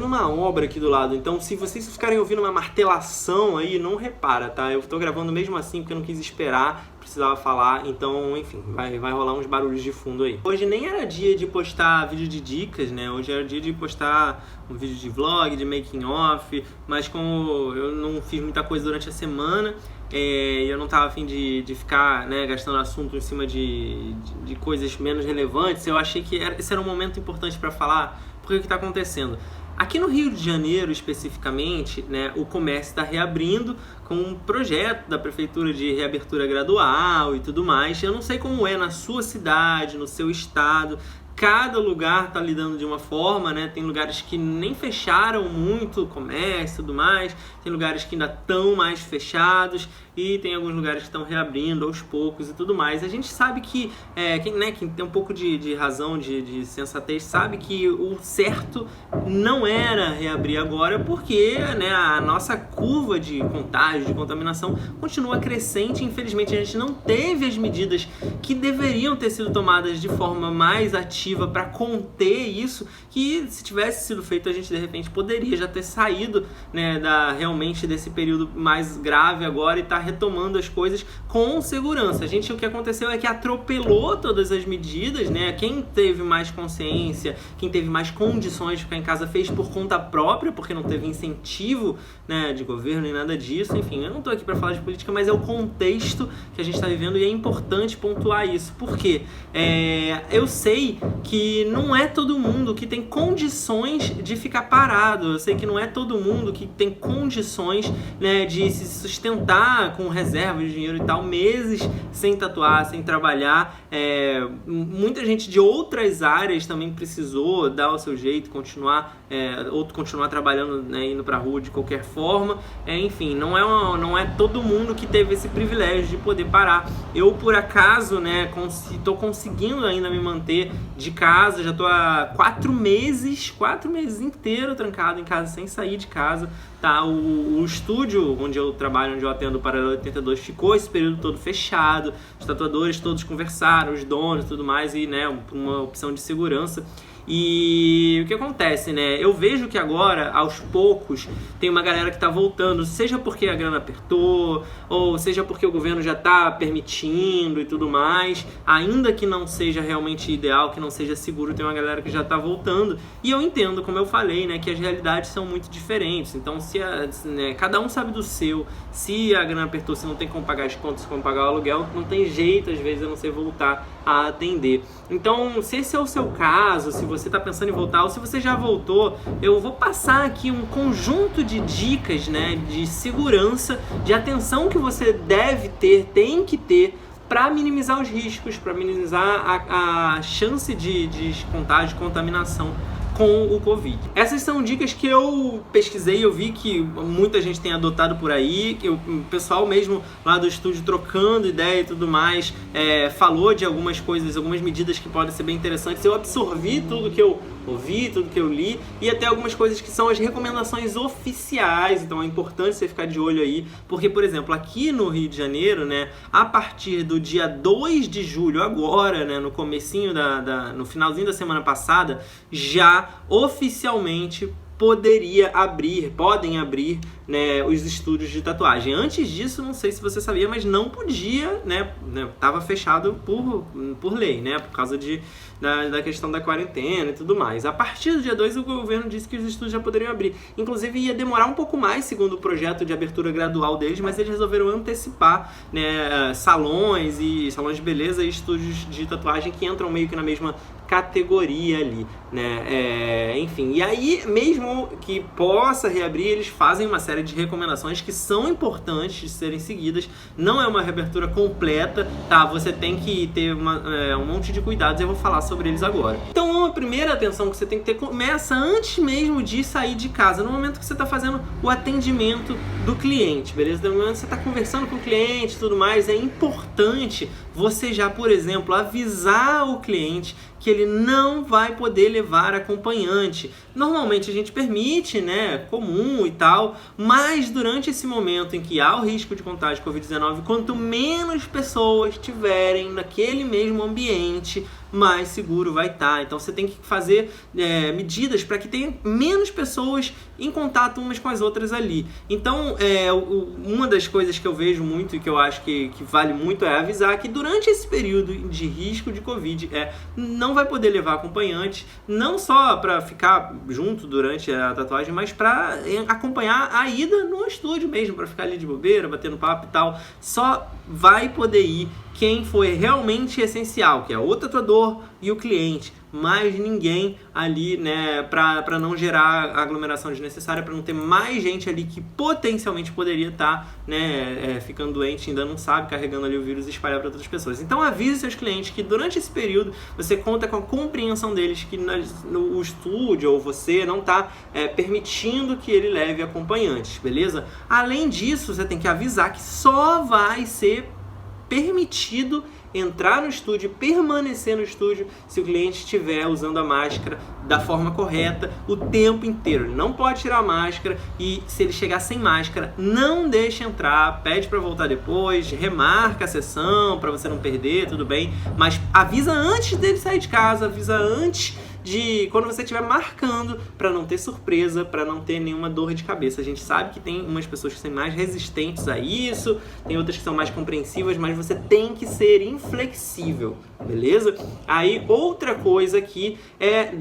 uma obra aqui do lado, então se vocês ficarem ouvindo uma martelação aí, não repara, tá? Eu tô gravando mesmo assim porque eu não quis esperar, precisava falar, então, enfim, vai rolar uns barulhos de fundo aí. Hoje nem era dia de postar vídeo de dicas, né? Hoje era dia de postar um vídeo de vlog, de making off, mas como eu não fiz muita coisa durante a semana, eu não tava a fim de ficar, né, gastando assunto em cima de coisas menos relevantes, eu achei que esse era um momento importante para falar porque o que está acontecendo. Aqui no Rio de Janeiro, especificamente, né, o comércio está reabrindo com um projeto da Prefeitura de reabertura gradual e tudo mais. Eu não sei como é na sua cidade, no seu estado. Cada lugar está lidando de uma forma, né? Tem lugares que nem fecharam muito o comércio e tudo mais, tem lugares que ainda estão mais fechados e tem alguns lugares que estão reabrindo aos poucos e tudo mais. A gente sabe que, quem tem um pouco de razão, de sensatez, sabe que o certo não era reabrir agora porque, né, a nossa curva de contágio, de contaminação continua crescente. Infelizmente, a gente não teve as medidas que deveriam ter sido tomadas de forma mais ativa para conter isso, que se tivesse sido feito a gente de repente poderia já ter saído, né, realmente desse período mais grave agora e tá retomando as coisas com segurança. O que aconteceu é que atropelou todas as medidas, né? Quem teve mais consciência, quem teve mais condições de ficar em casa fez por conta própria, porque não teve incentivo, né, de governo nem nada disso. Enfim, eu não tô aqui para falar de política, mas é o contexto que a gente está vivendo e é importante pontuar isso. Por quê? Eu sei que não é todo mundo que tem condições de ficar parado. Eu sei que não é todo mundo que tem condições, né, de se sustentar com reserva de dinheiro e tal, meses sem tatuar, sem trabalhar. Muita gente de outras áreas também precisou dar o seu jeito, continuar trabalhando, né, indo pra rua de qualquer forma. Enfim, não é todo mundo que teve esse privilégio de poder parar. Eu, por acaso, né, tô conseguindo ainda me manter de casa, já tô há 4 meses inteiro trancado em casa, sem sair de casa, tá? O estúdio onde eu trabalho, onde eu atendo o Paralelo 82, ficou esse período todo fechado, os tatuadores todos conversaram, os donos e tudo mais, e, né, uma opção de segurança. E o que acontece, né? Eu vejo que agora, aos poucos, tem uma galera que tá voltando, seja porque a grana apertou, ou seja porque o governo já tá permitindo e tudo mais, ainda que não seja realmente ideal, que não seja seguro, tem uma galera que já tá voltando. E eu entendo, como eu falei, né, que as realidades são muito diferentes. Então, cada um sabe do seu. Se a grana apertou, se não tem como pagar as contas, como pagar o aluguel, não tem jeito, às vezes, a não ser voltar a atender. Então, se esse é o seu caso, se você está pensando em voltar ou se você já voltou, eu vou passar aqui um conjunto de dicas, né, de segurança, de atenção que você tem que ter para minimizar os riscos, para minimizar a chance de contágio, de contaminação com o Covid. Essas são dicas que eu pesquisei, eu vi que muita gente tem adotado por aí, que o pessoal mesmo lá do estúdio trocando ideia e tudo mais, falou de algumas coisas, algumas medidas que podem ser bem interessantes. Eu absorvi tudo que eu ouvi, tudo que eu li, e até algumas coisas que são as recomendações oficiais. Então é importante você ficar de olho aí, porque, por exemplo, aqui no Rio de Janeiro, né, a partir do dia 2 de julho, agora, né, no comecinho no finalzinho da semana passada, já oficialmente podem abrir, né, os estúdios de tatuagem. Antes disso, não sei se você sabia, mas não podia, né, tava fechado por lei, né, por causa da questão da quarentena e tudo mais. A partir do dia 2, o governo disse que os estúdios já poderiam abrir. Inclusive, ia demorar um pouco mais, segundo o projeto de abertura gradual deles, mas eles resolveram antecipar, né, salões de beleza e estúdios de tatuagem que entram meio que na mesma categoria ali, né? Enfim, e aí, mesmo que possa reabrir, eles fazem uma série de recomendações que são importantes de serem seguidas. Não é uma reabertura completa, tá? Você tem que ter um monte de cuidados, eu vou falar sobre eles agora. Então, a primeira atenção que você tem que ter começa antes mesmo de sair de casa, no momento que você está fazendo o atendimento do cliente, beleza? No momento que você está conversando com o cliente e tudo mais, é importante você já, por exemplo, avisar o cliente que ele não vai poder levar acompanhante. Normalmente a gente permite, né, comum e tal, mas durante esse momento em que há o risco de contágio de Covid-19, quanto menos pessoas tiverem naquele mesmo ambiente, mais seguro vai estar. Então você tem que fazer medidas para que tenha menos pessoas em contato umas com as outras ali. Então, uma das coisas que eu vejo muito e que eu acho que vale muito é avisar que durante esse período de risco de Covid, não vai poder levar acompanhante, não só para ficar junto durante a tatuagem, mas para acompanhar a ida no estúdio mesmo, para ficar ali de bobeira, batendo papo e tal. Só vai poder ir quem foi realmente essencial, que é o tatuador e o cliente, mais ninguém ali, né, para não gerar aglomeração desnecessária, para não ter mais gente ali que potencialmente poderia estar, né, ficando doente, ainda não sabe, carregando ali o vírus e espalhar para outras pessoas. Então avise seus clientes que durante esse período você conta com a compreensão deles que o estúdio ou você não está permitindo que ele leve acompanhantes, beleza? Além disso, você tem que avisar que só vai ser permitido entrar no estúdio, permanecer no estúdio se o cliente estiver usando a máscara da forma correta o tempo inteiro. Ele não pode tirar a máscara e se ele chegar sem máscara, não deixa entrar, pede para voltar depois, remarca a sessão para você não perder, tudo bem, mas avisa antes dele sair de casa, avisa antes de quando você estiver marcando, para não ter surpresa, para não ter nenhuma dor de cabeça. A gente sabe que tem umas pessoas que são mais resistentes a isso, tem outras que são mais compreensivas, mas você tem que ser inflexível, beleza? Aí outra coisa que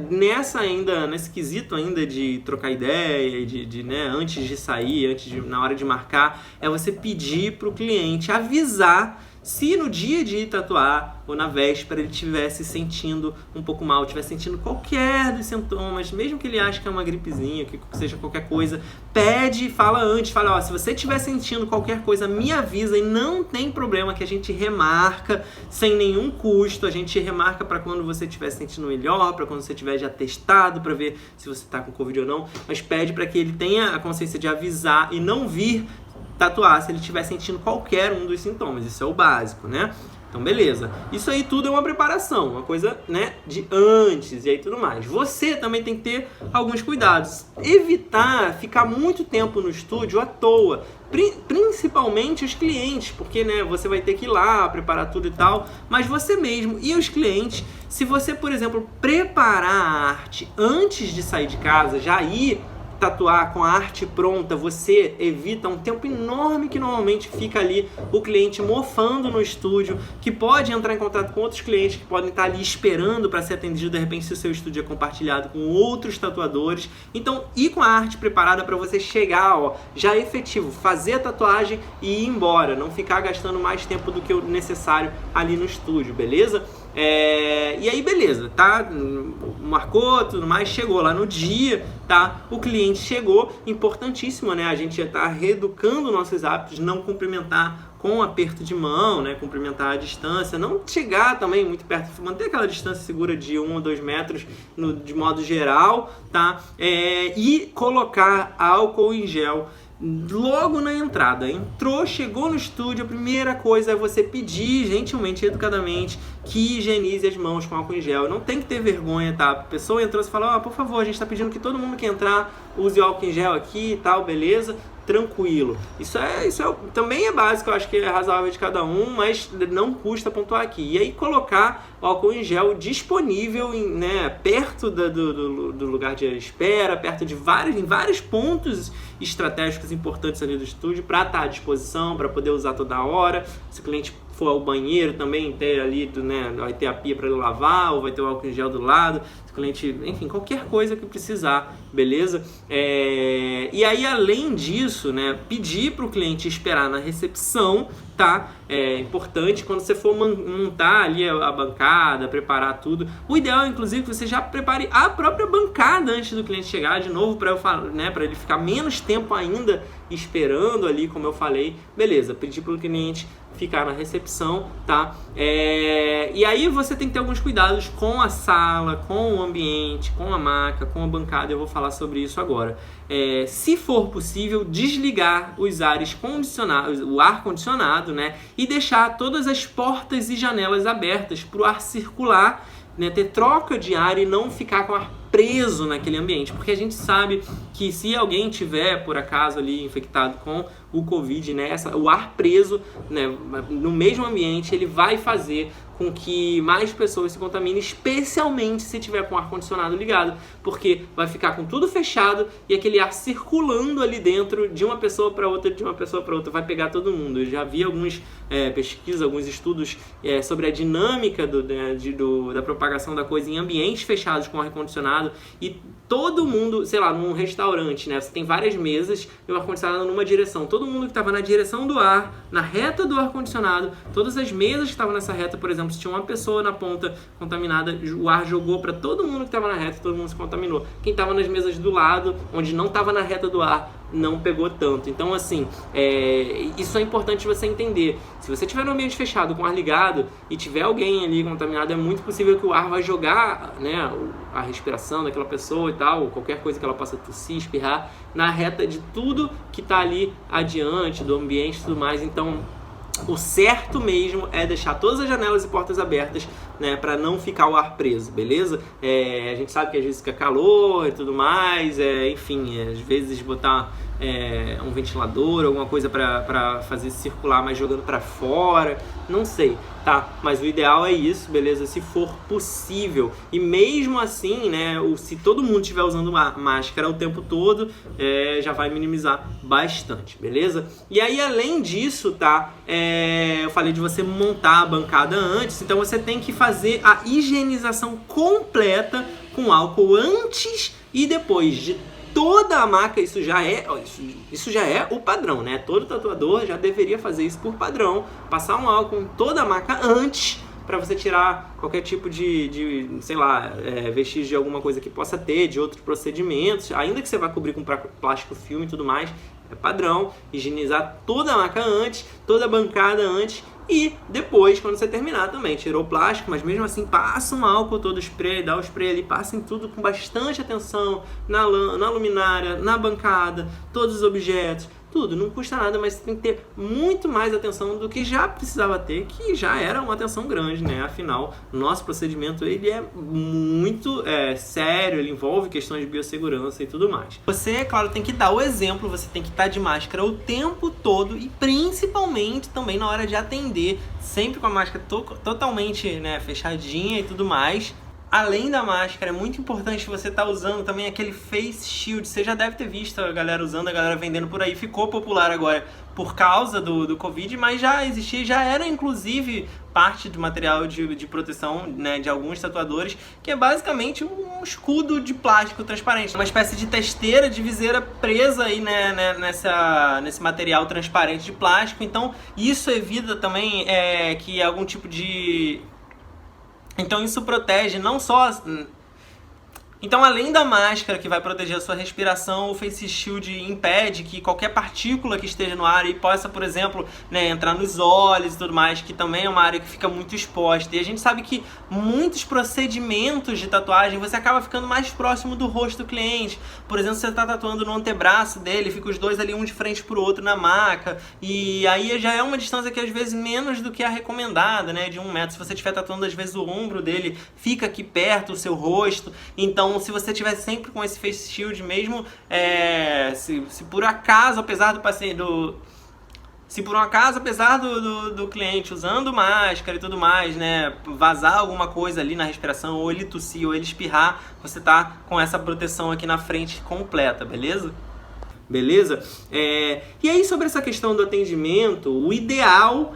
nesse quesito ainda de trocar ideia, né, antes de sair, na hora de marcar, é você pedir para o cliente avisar se no dia de ir tatuar ou na véspera ele estivesse sentindo um pouco mal, estivesse sentindo qualquer dos sintomas, mesmo que ele ache que é uma gripezinha, que seja qualquer coisa, pede, fala antes, fala, se você estiver sentindo qualquer coisa, me avisa e não tem problema que a gente remarca sem nenhum custo, a gente remarca para quando você estiver sentindo melhor, para quando você estiver já testado, para ver se você está com Covid ou não, mas pede para que ele tenha a consciência de avisar e não vir tatuar se ele estiver sentindo qualquer um dos sintomas. Isso é o básico, né? Então, beleza. Isso aí tudo é uma preparação, uma coisa, né, de antes e aí tudo mais. Você também tem que ter alguns cuidados. Evitar ficar muito tempo no estúdio à toa. Principalmente os clientes, porque, né, você vai ter que ir lá, preparar tudo e tal. Mas você mesmo e os clientes, se você, por exemplo, preparar a arte antes de sair de casa, já ir tatuar com a arte pronta, você evita um tempo enorme que normalmente fica ali o cliente mofando no estúdio, que pode entrar em contato com outros clientes que podem estar ali esperando para ser atendido de repente se o seu estúdio é compartilhado com outros tatuadores. Então, ir com a arte preparada para você chegar, já efetivo, fazer a tatuagem e ir embora, não ficar gastando mais tempo do que o necessário ali no estúdio, beleza? E aí beleza, tá? Marcou, tudo mais, chegou lá no dia, tá? O cliente chegou, importantíssimo, né? A gente já tá reeducando nossos hábitos, não cumprimentar com um aperto de mão, né? Cumprimentar à distância, não chegar também muito perto, manter aquela distância segura de 1 ou 2 metros de modo geral, tá? E colocar álcool em gel logo na entrada. Entrou, chegou no estúdio, a primeira coisa é você pedir gentilmente, educadamente, que higienize as mãos com álcool em gel. Não tem que ter vergonha, tá? A pessoa entrou, você fala, por favor, a gente tá pedindo que todo mundo que entrar use o álcool em gel aqui e tal, beleza? Tranquilo. Isso também é básico, eu acho que é razoável de cada um, mas não custa pontuar aqui. E aí colocar o álcool em gel disponível perto do lugar de espera, perto de vários pontos estratégicos importantes ali do estúdio para estar à disposição, para poder usar toda hora. Se o cliente for ao banheiro também ter ali, vai ter a pia para ele lavar, ou vai ter o álcool em gel do lado, se o cliente, enfim, qualquer coisa que precisar, beleza? E aí, além disso, pedir para o cliente esperar na recepção, tá? É importante quando você for montar ali a bancada, preparar tudo. O ideal, inclusive, que você já prepare a própria bancada antes do cliente chegar, de novo, para ele ficar menos tempo ainda esperando ali, como eu falei. Beleza, pedir para o cliente ficar na recepção, tá? E aí você tem que ter alguns cuidados com a sala, com o ambiente, com a maca, com a bancada. Eu vou falar sobre isso agora. Se for possível, desligar os ares condicionados, o ar condicionado, e deixar todas as portas e janelas abertas para o ar circular, ter troca de ar e não ficar com o ar preso naquele ambiente, porque a gente sabe que se alguém tiver por acaso ali infectado com o Covid, o ar preso, no mesmo ambiente, ele vai fazer com que mais pessoas se contaminem, especialmente se tiver com o ar-condicionado ligado, porque vai ficar com tudo fechado e aquele ar circulando ali dentro de uma pessoa para outra, de uma pessoa para outra, vai pegar todo mundo. Eu já vi algumas pesquisas, alguns estudos sobre a dinâmica da propagação da coisa em ambientes fechados com ar-condicionado, e todo mundo, sei lá, num restaurante, né, você tem várias mesas e o ar-condicionado numa direção, todo mundo que estava na direção do ar, na reta do ar-condicionado, todas as mesas que estavam nessa reta, por exemplo, se tinha uma pessoa na ponta contaminada, o ar jogou para todo mundo que estava na reta, todo mundo se contaminou. Quem estava nas mesas do lado, onde não estava na reta do ar, não pegou tanto. Então, assim, isso é importante você entender. Se você estiver no ambiente fechado com o ar ligado e tiver alguém ali contaminado, é muito possível que o ar vai jogar, né, a respiração daquela pessoa e tal, ou qualquer coisa que ela possa tossir, espirrar, na reta de tudo que está ali adiante, do ambiente e tudo mais. Então, o certo mesmo é deixar todas as janelas e portas abertas, né, para não ficar o ar preso, beleza? A gente sabe que às vezes fica calor e tudo mais, enfim, às vezes botar um ventilador, alguma coisa para fazer circular, mas jogando para fora, não sei, tá? Mas o ideal é isso, beleza? Se for possível. E mesmo assim, né, se todo mundo estiver usando máscara o tempo todo, já vai minimizar bastante, beleza? E aí, além disso, tá? Eu falei de você montar a bancada antes, então você tem que fazer a higienização completa com álcool antes e depois de toda a maca. Isso já é o padrão, né? Todo tatuador já deveria fazer isso por padrão, passar um álcool em toda a maca antes, para você tirar qualquer tipo de sei lá, vestígio de alguma coisa que possa ter, de outros procedimentos, ainda que você vá cobrir com plástico filme e tudo mais. É padrão higienizar toda a maca antes, toda a bancada antes, e depois, quando você terminar também, tirou o plástico, mas mesmo assim passa um álcool todo, spray, dá o spray ali, passa em tudo com bastante atenção, na luminária, na bancada, todos os objetos, tudo, não custa nada, mas você tem que ter muito mais atenção do que já precisava ter, que já era uma atenção grande, né? Afinal, o nosso procedimento, ele é muito sério, ele envolve questões de biossegurança e tudo mais. Você, é claro, tem que dar o exemplo, você tem que estar de máscara o tempo todo e principalmente também na hora de atender, sempre com a máscara totalmente, né, fechadinha e tudo mais. Além da máscara, é muito importante você estar usando também aquele face shield. Você já deve ter visto a galera usando, a galera vendendo por aí. Ficou popular agora por causa do Covid, mas já existia, já era inclusive parte do material de proteção, né, de alguns tatuadores, que é basicamente um escudo de plástico transparente. Uma espécie de testeira de viseira presa aí, né, nesse material transparente de plástico. Então isso evita também que algum tipo de... Então isso protege não só... Então, além da máscara que vai proteger a sua respiração, o face shield impede que qualquer partícula que esteja no ar e possa, por exemplo, né, entrar nos olhos e tudo mais, que também é uma área que fica muito exposta. E a gente sabe que muitos procedimentos de tatuagem você acaba ficando mais próximo do rosto do cliente. Por exemplo, você está tatuando no antebraço dele, fica os dois ali um de frente pro outro na maca, e aí já é uma distância que às vezes menos do que a recomendada, né, de 1 metro. Se você estiver tatuando às vezes o ombro dele, fica aqui perto o seu rosto. Então, se você estiver sempre com esse face shield, mesmo se por acaso, apesar do paciente, se por um acaso, apesar do cliente usando máscara e tudo mais, né, vazar alguma coisa ali na respiração, ou ele tossir, ou ele espirrar, você tá com essa proteção aqui na frente completa, beleza? Beleza? E aí, sobre essa questão do atendimento, o ideal,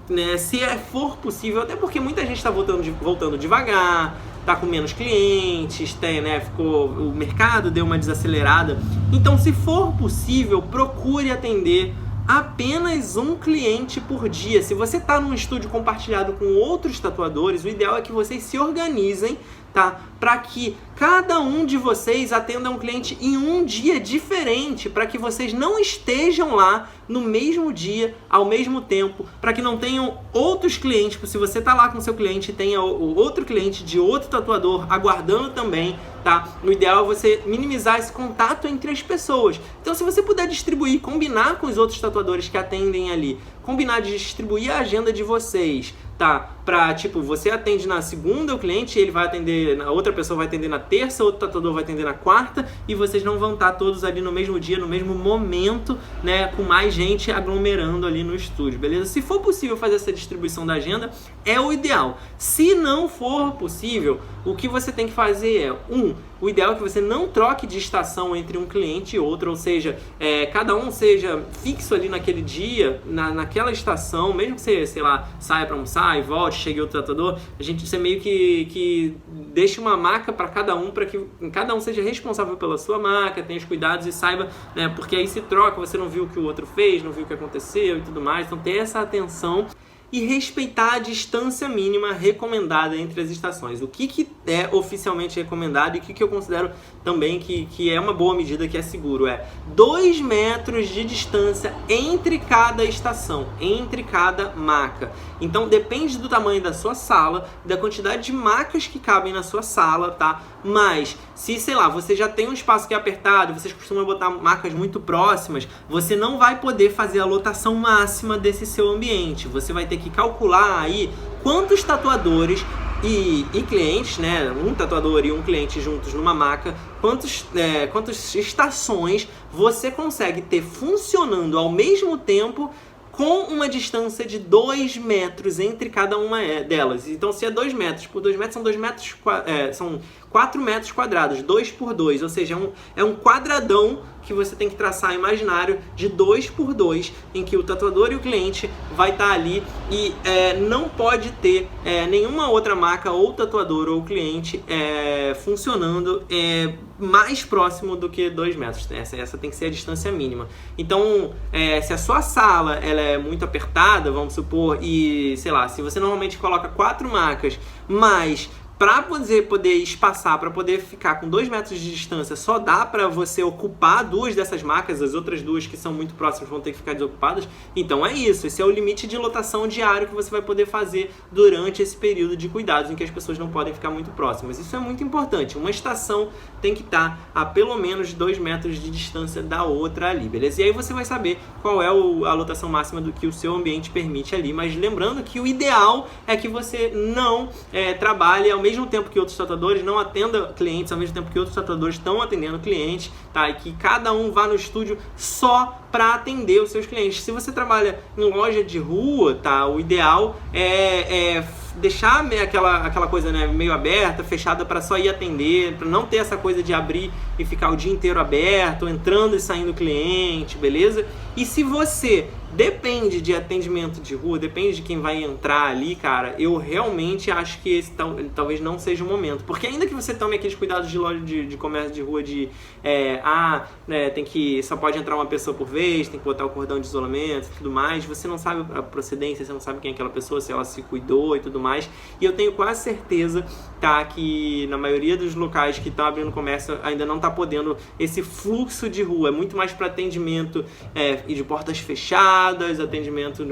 né, se for possível, até porque muita gente está voltando devagar, tá com menos clientes, né, o mercado deu uma desacelerada. Então, se for possível, procure atender apenas um cliente por dia. Se você está num estúdio compartilhado com outros tatuadores, o ideal é que vocês se organizem, tá? Para que cada um de vocês atenda um cliente em um dia diferente, para que vocês não estejam lá no mesmo dia, ao mesmo tempo, para que não tenham outros clientes. Se você tá lá com seu cliente, tenha o outro cliente de outro tatuador aguardando também, tá? O ideal é você minimizar esse contato entre as pessoas. Então, se você puder distribuir, combinar com os outros tatuadores que atendem ali, combinar de distribuir a agenda de vocês, tá? tá? Pra, tipo, você atende na segunda o cliente, ele vai atender, a outra pessoa vai atender na terça, outro tatuador vai atender na quarta, e vocês não vão estar todos ali no mesmo dia, no mesmo momento, né, com mais gente aglomerando ali no estúdio, beleza? Se for possível fazer essa distribuição da agenda, é o ideal. Se não for possível, o que você tem que fazer é, o ideal é que você não troque de estação entre um cliente e outro, ou seja, cada um seja fixo ali naquele dia, naquela estação, mesmo que você, sei lá, saia para almoçar e volte, chegue outro tatuador, você meio que deixa uma maca para cada um cada um seja responsável pela sua maca, tenha os cuidados e saiba, né, porque aí se troca, você não viu o que o outro fez, não viu o que aconteceu e tudo mais, então ter essa atenção e respeitar a distância mínima recomendada entre as estações. O que é oficialmente recomendado e o que eu considero também que é uma boa medida, que é seguro, 2 metros de distância entre cada estação, entre cada maca. Então depende do tamanho da sua sala, da quantidade de macas que cabem na sua sala, tá? Mas se, sei lá, você já tem um espaço que é apertado, vocês costumam botar macas muito próximas, você não vai poder fazer a lotação máxima desse seu ambiente. Você vai ter que calcular aí quantos tatuadores e clientes, né, um tatuador e um cliente juntos numa maca, quantas estações você consegue ter funcionando ao mesmo tempo com uma distância de 2 metros entre cada uma delas. Então, se é 2 metros por 2 metros, são 4 metros quadrados, 2 por 2, ou seja, é um quadradão que você tem que traçar imaginário de 2 por 2, em que o tatuador e o cliente vai estar ali e não pode ter nenhuma outra maca ou tatuador ou cliente funcionando mais próximo do que 2 metros. Essa tem que ser a distância mínima. Então, se a sua sala ela é muito apertada, vamos supor, e sei lá, se você normalmente coloca 4 macas, mas para você poder espaçar, para poder ficar com 2 metros de distância, só dá para você ocupar 2 dessas macas, as outras 2 que são muito próximas vão ter que ficar desocupadas. Então é isso, esse é o limite de lotação diário que você vai poder fazer durante esse período de cuidados em que as pessoas não podem ficar muito próximas. Isso é muito importante, uma estação tem que estar a pelo menos 2 metros de distância da outra ali, beleza? E aí você vai saber qual é a lotação máxima do que o seu ambiente permite ali, mas lembrando que o ideal é que você não trabalhe ao mesmo tempo que outros tatuadores, não atenda clientes ao mesmo tempo que outros tatuadores estão atendendo clientes, tá? E que cada um vá no estúdio só para atender os seus clientes. Se você trabalha em loja de rua, tá? O ideal é deixar aquela coisa, né, meio aberta, fechada, para só ir atender, para não ter essa coisa de abrir e ficar o dia inteiro aberto, entrando e saindo cliente, beleza? E se você depende de atendimento de rua, depende de quem vai entrar ali, cara, eu realmente acho que esse talvez não seja o momento. Porque ainda que você tome aqueles cuidados de loja de comércio de rua só pode entrar uma pessoa por vez, tem que botar o cordão de isolamento e tudo mais, você não sabe a procedência, você não sabe quem é aquela pessoa, se ela se cuidou e tudo mais. E eu tenho quase certeza, tá, que na maioria dos locais que estão abrindo comércio ainda não está podendo esse fluxo de rua. É muito mais para atendimento e de portas fechadas, atendimento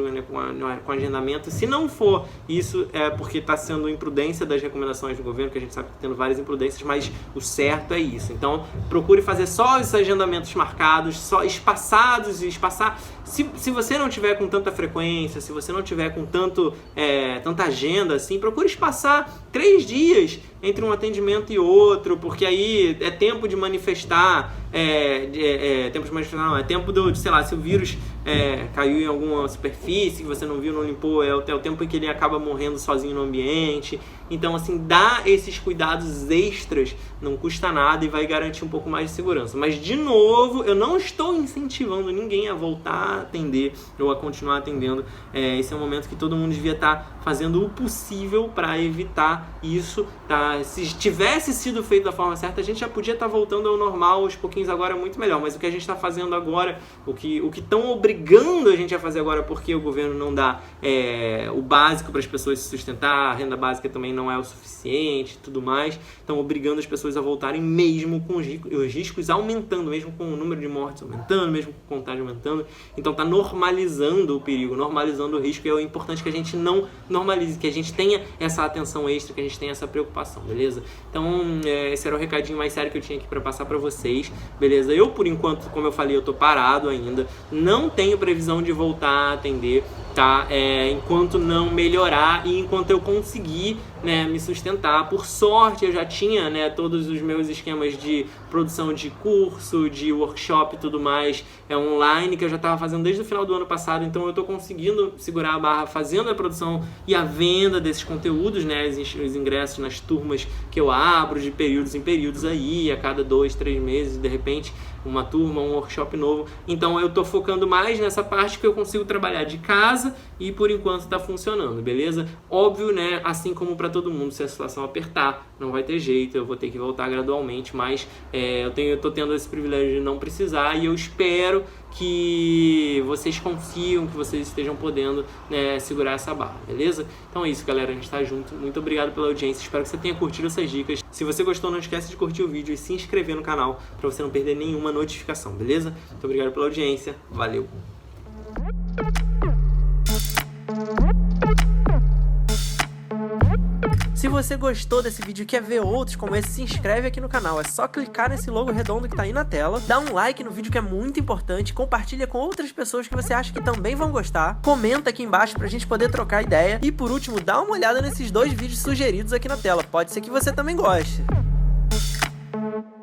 com agendamento. Se não for isso, é porque está sendo imprudência das recomendações do governo, que a gente sabe que está tendo várias imprudências, mas o certo é isso. Então, procure fazer só os agendamentos marcados, só espaçados, e espaçar. Se você não tiver com tanta frequência, se você não tiver com tanta agenda assim, procure espaçar 3 dias entre um atendimento e outro, porque aí é tempo de manifestar, é tempo de, sei lá, se o vírus caiu em alguma superfície que você não viu, não limpou, é o tempo em que ele acaba morrendo sozinho no ambiente. Então, assim, dá esses cuidados extras, não custa nada e vai garantir um pouco mais de segurança. Mas, de novo, eu não estou incentivando ninguém a voltar a atender ou a continuar atendendo. Esse é um momento que todo mundo devia estar fazendo o possível para evitar isso, tá? Se tivesse sido feito da forma certa, a gente já podia estar voltando ao normal aos pouquinhos agora, muito melhor. Mas o que a gente está fazendo agora, o que estão obrigando a gente a fazer agora, porque o governo não dá o básico para as pessoas se sustentar, a renda básica também não é o suficiente e tudo mais, estão obrigando as pessoas a voltarem mesmo com os riscos aumentando, mesmo com o número de mortes aumentando, mesmo com o contágio aumentando. Então está normalizando o perigo, normalizando o risco, e é importante que a gente não normalize, que a gente tenha essa atenção extra, que a gente tenha essa preocupação, beleza? Então esse era o recadinho mais sério que eu tinha aqui para passar para vocês, beleza? Eu, por enquanto, como eu falei, eu tô parado ainda, não tenho previsão de voltar a atender, tá? Enquanto não melhorar e enquanto eu conseguir, né, me sustentar. Por sorte, eu já tinha, né, todos os meus esquemas de produção de curso, de workshop e tudo mais online, que eu já estava fazendo desde o final do ano passado, então eu estou conseguindo segurar a barra fazendo a produção e a venda desses conteúdos, né, os ingressos nas turmas que eu abro de períodos em períodos aí, a cada 2, 3 meses, de repente, uma turma, um workshop novo. Então eu tô focando mais nessa parte que eu consigo trabalhar de casa e por enquanto tá funcionando, beleza? Óbvio, né, assim como para todo mundo, se a situação apertar, não vai ter jeito, eu vou ter que voltar gradualmente, mas eu tô tendo esse privilégio de não precisar e eu espero que vocês consigam, que vocês estejam podendo, né, segurar essa barra, beleza? Então é isso, galera, a gente tá junto. Muito obrigado pela audiência, espero que você tenha curtido essas dicas. Se você gostou, não esquece de curtir o vídeo e se inscrever no canal para você não perder nenhuma notificação, beleza? Muito obrigado pela audiência, valeu! Se você gostou desse vídeo e quer ver outros como esse, se inscreve aqui no canal. É só clicar nesse logo redondo que tá aí na tela, dá um like no vídeo que é muito importante, compartilha com outras pessoas que você acha que também vão gostar, comenta aqui embaixo pra gente poder trocar ideia e por último, dá uma olhada nesses 2 vídeos sugeridos aqui na tela, pode ser que você também goste.